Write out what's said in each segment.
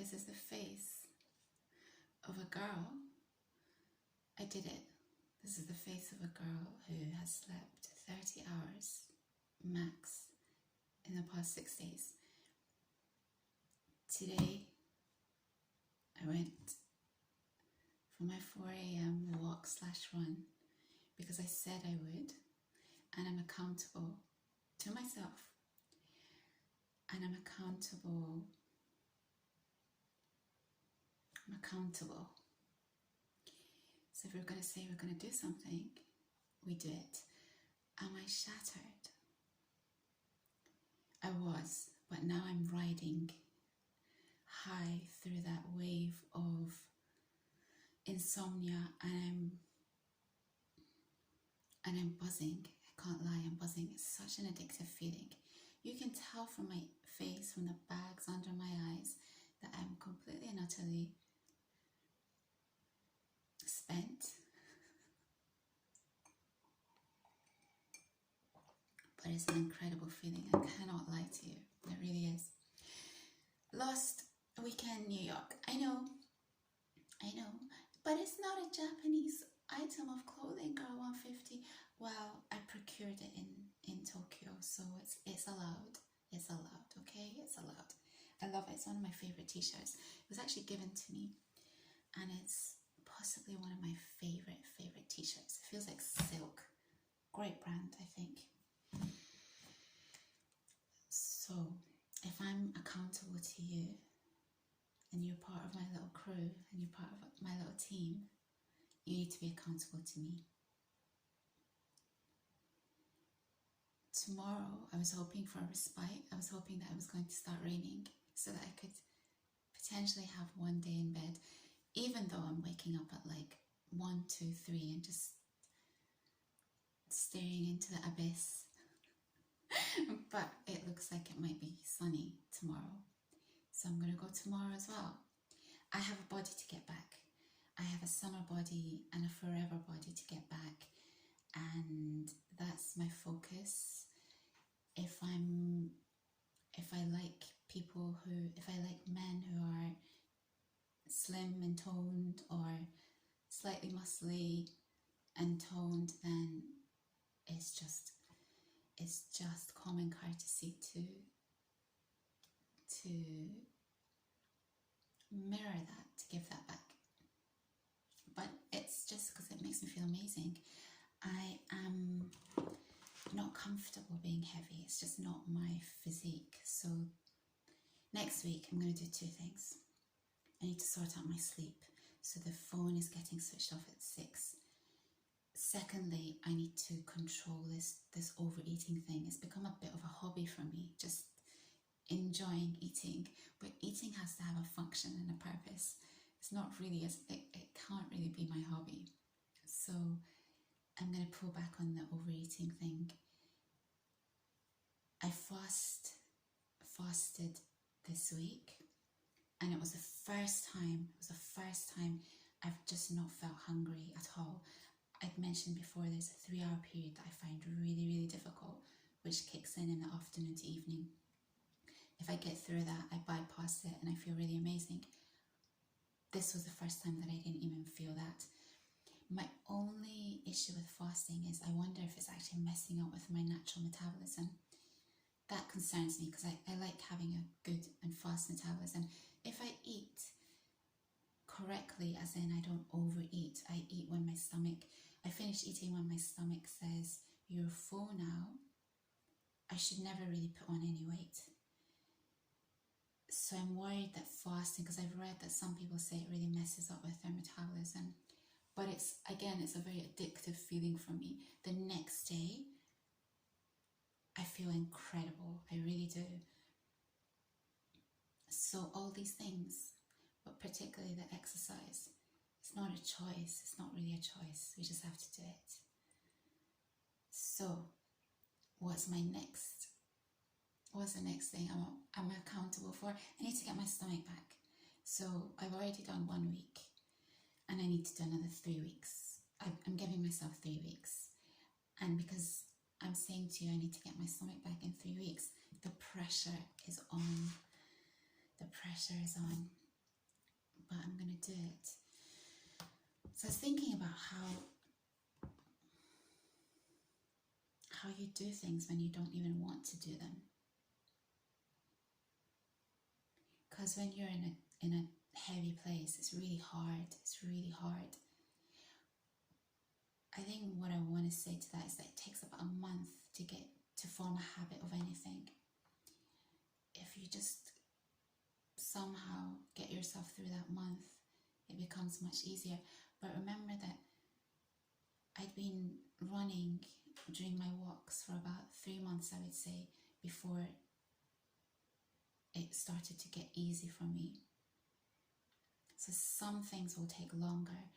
this is the face of a girl. I did it. This is the face of a girl who has slept 30 hours max in the past 6 days. Today, I went for my 4 a.m. walk/run because I said I would, and I'm accountable to myself, and I'm accountable. So if we're going to say we're going to do something, we do it. Am I shattered? I was, but now I'm riding high through that wave of insomnia, and I'm buzzing. I can't lie, I'm buzzing. It's such an addictive feeling. You can tell from my face, from the bags under my eyes, that I'm completely and utterly spent. But it's an incredible feeling. I cannot lie to you. It really is. Lost weekend New York. I know. But it's not a Japanese item of clothing, girl. 150. Well, I procured it in Tokyo, so it's allowed. It's allowed, okay? It's allowed. I love it. It's one of my favorite t-shirts. It was actually given to me, and it's possibly one of my favorite t-shirts. It feels like silk. Great brand, I think. So if I'm accountable to you, and you're part of my little crew, and you're part of my little team, you need to be accountable to me. Tomorrow, I was hoping for a respite. I was hoping that it was going to start raining so that I could potentially have one day in bed, even though I'm waking up at like 1, 2, 3 and just staring into the abyss. But it looks like it might be sunny tomorrow. So I'm going to go tomorrow as well. I have a body to get back. I have a summer body and a forever body to get back. And that's my focus. If I like men who are slim and toned or slightly muscly and toned, then it's just common courtesy to mirror that, to give that back. But it's just because it makes me feel amazing. I am not comfortable being heavy. It's just not my physique. So next week I'm going to do 2 things. I need to sort out my sleep. So the phone is getting switched off at 6. Secondly, I need to control this overeating thing. It's become a bit of a hobby for me, just enjoying eating. But eating has to have a function and a purpose. It's not really, it can't really be my hobby. So I'm going to pull back on the overeating thing. I fasted this week, and it was the first time I've just not felt hungry at all. I'd mentioned before, there's a 3-hour period that I find really, really difficult, which kicks in the afternoon to evening. If I get through that, I bypass it and I feel really amazing. This was the first time that I didn't even feel that. My only issue with fasting is I wonder if it's actually messing up with my natural metabolism. That concerns me because I like having a good and fast metabolism. If I eat correctly, as in I don't overeat, I eat when my stomach, I finish eating when my stomach says, you're full now, I should never really put on any weight. So I'm worried that fasting, because I've read that some people say it really messes up with their metabolism. But it's a very addictive feeling for me. The next day, I feel incredible. I really do. So all these things, but particularly the exercise, it's not a choice. It's not really a choice. We just have to do it. So what's the next thing I'm accountable for? I need to get my stomach back. So I've already done 1 week, and I need to do another 3 weeks. I'm giving myself 3 weeks. And because I'm saying to you, I need to get my stomach back in 3 weeks, the pressure is on. The pressure is on. but I'm going to do it. So I was thinking about how you do things when you don't even want to do them. Because when you're in a heavy place, it's really hard. It's really hard. I think what I want to say to that is that it takes about a month to form a habit of anything. If you just somehow get yourself through that month, it becomes much easier. But remember that I'd been running during my walks for about 3 months, I would say, before it started to get easy for me. So some things will take longer,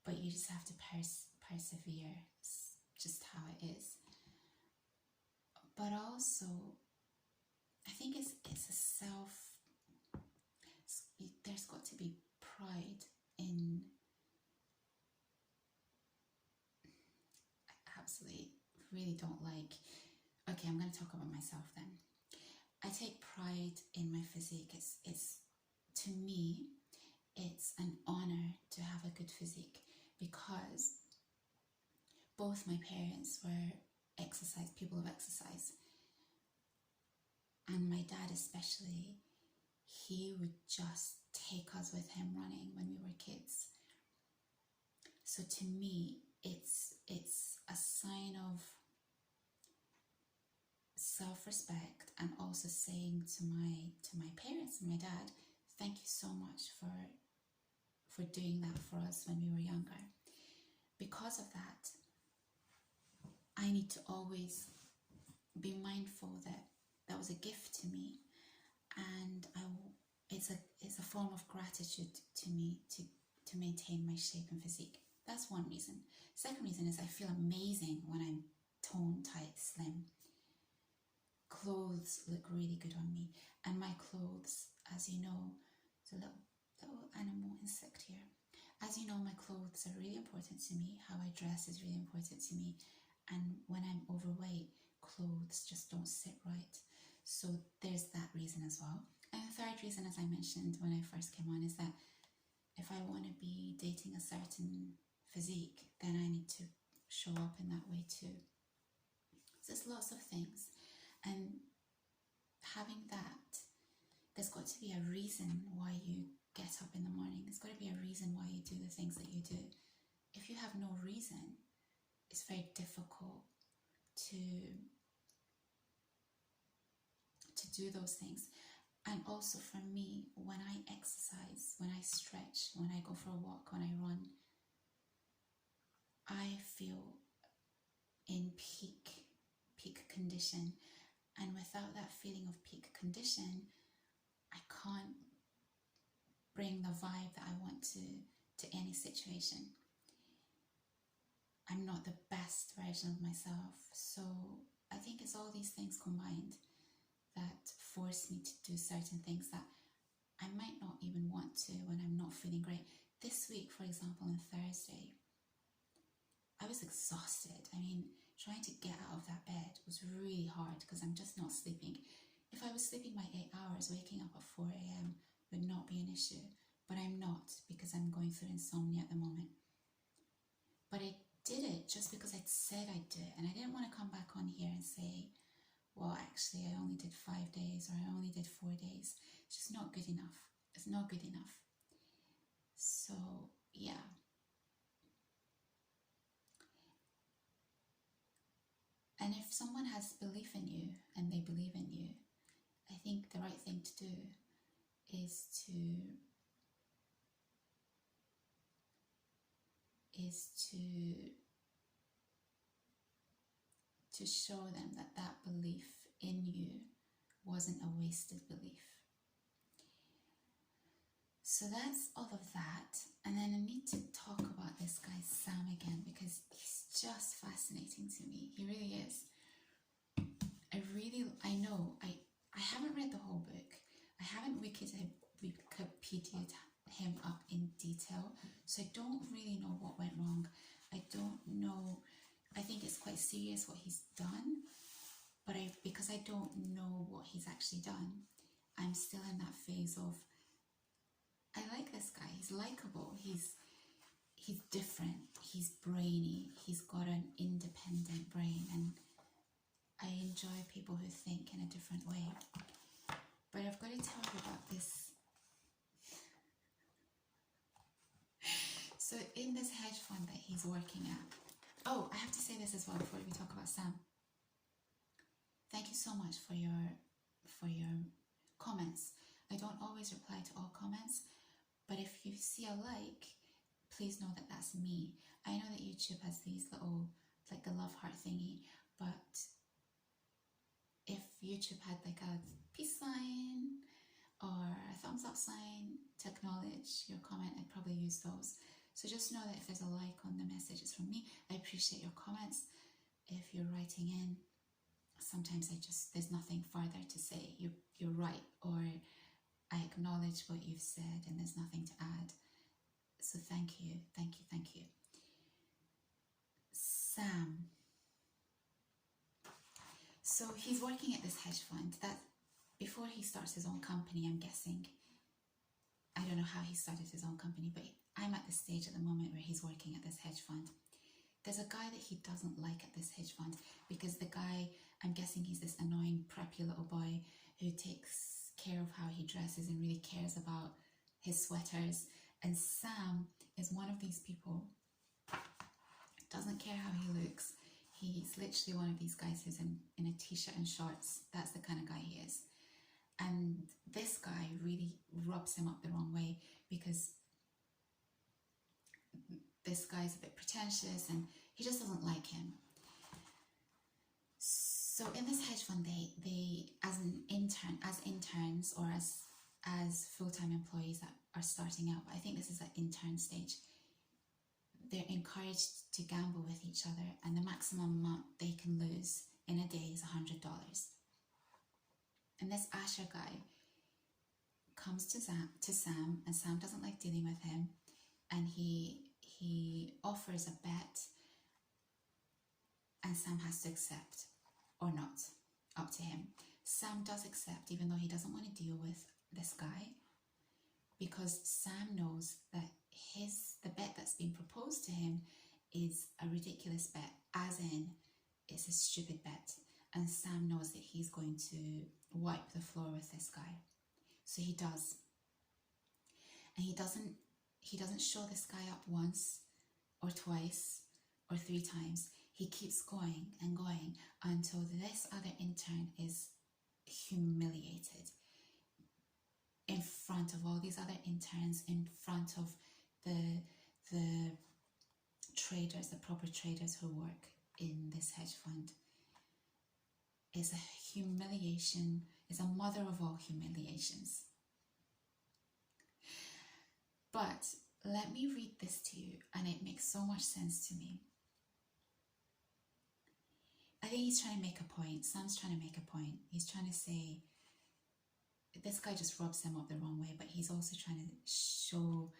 but you just have to persevere. It's just how it is. But also, I think it's a there's got to be pride in, I absolutely really don't like, okay, I'm going to talk about myself then. I take pride in my physique. It's to me, it's an honor to have a good physique, because both my parents were people of exercise, and my dad especially, he would just take us with him running when we were kids. So to me, it's a sign of self-respect, and also saying to my parents and my dad, thank you so much for doing that for us when we were younger. Because of that, I need to always be mindful that that was a gift to me, and it's a form of gratitude to me to maintain my shape and physique. That's one reason. Second reason is I feel amazing when I'm toned, tight, slim. Clothes look really good on me, and my clothes, as you know, there's a little animal insect here. As you know, my clothes are really important to me. How I dress is really important to me, and when I'm overweight, clothes just don't sit right. So there's that reason as well. And the third reason, as I mentioned when I first came on, is that if I want to be dating a certain physique, then I need to show up in that way too. So there's lots of things, and having that, there's got to be a reason why you get up in the morning. There's got to be a reason why you do the things that you do. If you have no reason, it's very difficult to do those things. And also for me, when I exercise, when I stretch, when I go for a walk, when I run, I feel in peak condition. And without that feeling of peak condition, I can't bring the vibe that I want to any situation. I'm not the best version of myself. So I think it's all these things combined that force me to do certain things that I might not even want to when I'm not feeling great. This week, for example, on Thursday, I was exhausted. I mean, trying to get out of that bed was really hard because I'm just not sleeping. If I was sleeping my 8 hours, waking up at 4 a.m. would not be an issue. But I'm not, because I'm going through insomnia at the moment. But I did it just because I'd said I'd do it. And I didn't want to come back on here and say, well, actually, I only did 5 days, or I only did 4 days. It's just not good enough. It's not good enough. So, yeah. And if someone has belief in you and they believe in you, I think the right thing to do is to show them that that belief in you wasn't a wasted belief. So that's all of that. And then I need to talk about this guy Sam again, because he's just fascinating to me. He really is. I know I haven't read the whole book. I haven't Wikipedia'd him up in detail, so I don't really know what went wrong. I don't know. I think it's quite serious what he's done, but because I don't know what he's actually done, I'm still in that phase of, I like this guy, he's likable, he's different, he's brainy, he's got an independent brain, and I enjoy people who think in a different way. But I've got to tell you about this. So in this hedge fund that he's working at, oh, I have to say this as well before we talk about Sam. Thank you so much for your comments. I don't always reply to all comments, but if you see a like, please know that that's me. I know that YouTube has these little, like the love heart thingy, but if YouTube had like a peace sign or a thumbs up sign to acknowledge your comment, I'd probably use those. So just know that if there's a like on the message, it's from me. I appreciate your comments. If you're writing in, sometimes there's nothing further to say. You're right, or I acknowledge what you've said and there's nothing to add. So thank you, thank you, thank you. Sam. So he's working at this hedge fund. That before he starts his own company, I'm guessing. I don't know how he started his own company, but I'm at the stage at the moment where he's working at this hedge fund. There's a guy that he doesn't like at this hedge fund because the guy, I'm guessing he's this annoying, preppy little boy who takes care of how he dresses and really cares about his sweaters. And Sam is one of these people, doesn't care how he looks. He's literally one of these guys who's in a t-shirt and shorts. That's the kind of guy he is. And this guy really rubs him up the wrong way because this guy's a bit pretentious and he just doesn't like him. So in this hedge fund, they as interns or as full-time employees that are starting out, I think this is at intern stage, they're encouraged to gamble with each other, and the maximum amount they can lose in a day is $100. And this Asher guy comes to Sam, and Sam doesn't like dealing with him, and he offers a bet, and Sam has to accept or not, up to him. Sam does accept, even though he doesn't want to deal with this guy, because Sam knows that the bet that's been proposed to him is a ridiculous bet, as in it's a stupid bet, and Sam knows that he's going to wipe the floor with this guy. So he does, and he doesn't show this guy up once or twice or 3 times. He keeps going and going until this other intern is humiliated in front of all these other interns, in front of the traders, the proper traders who work in this hedge fund. Is a humiliation, is a mother of all humiliations. But let me read this to you, and it makes so much sense to me. I think he's trying to make a point. Sam's trying to make a point. He's trying to say, this guy just rubs him up the wrong way, but he's also trying to show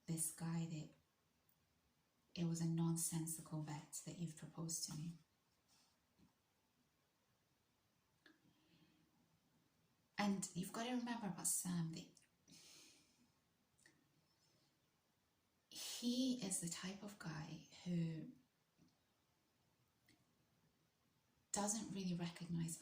this guy that it was a nonsensical bet that you've proposed to me. And you've got to remember about Sam that he is the type of guy who doesn't really recognize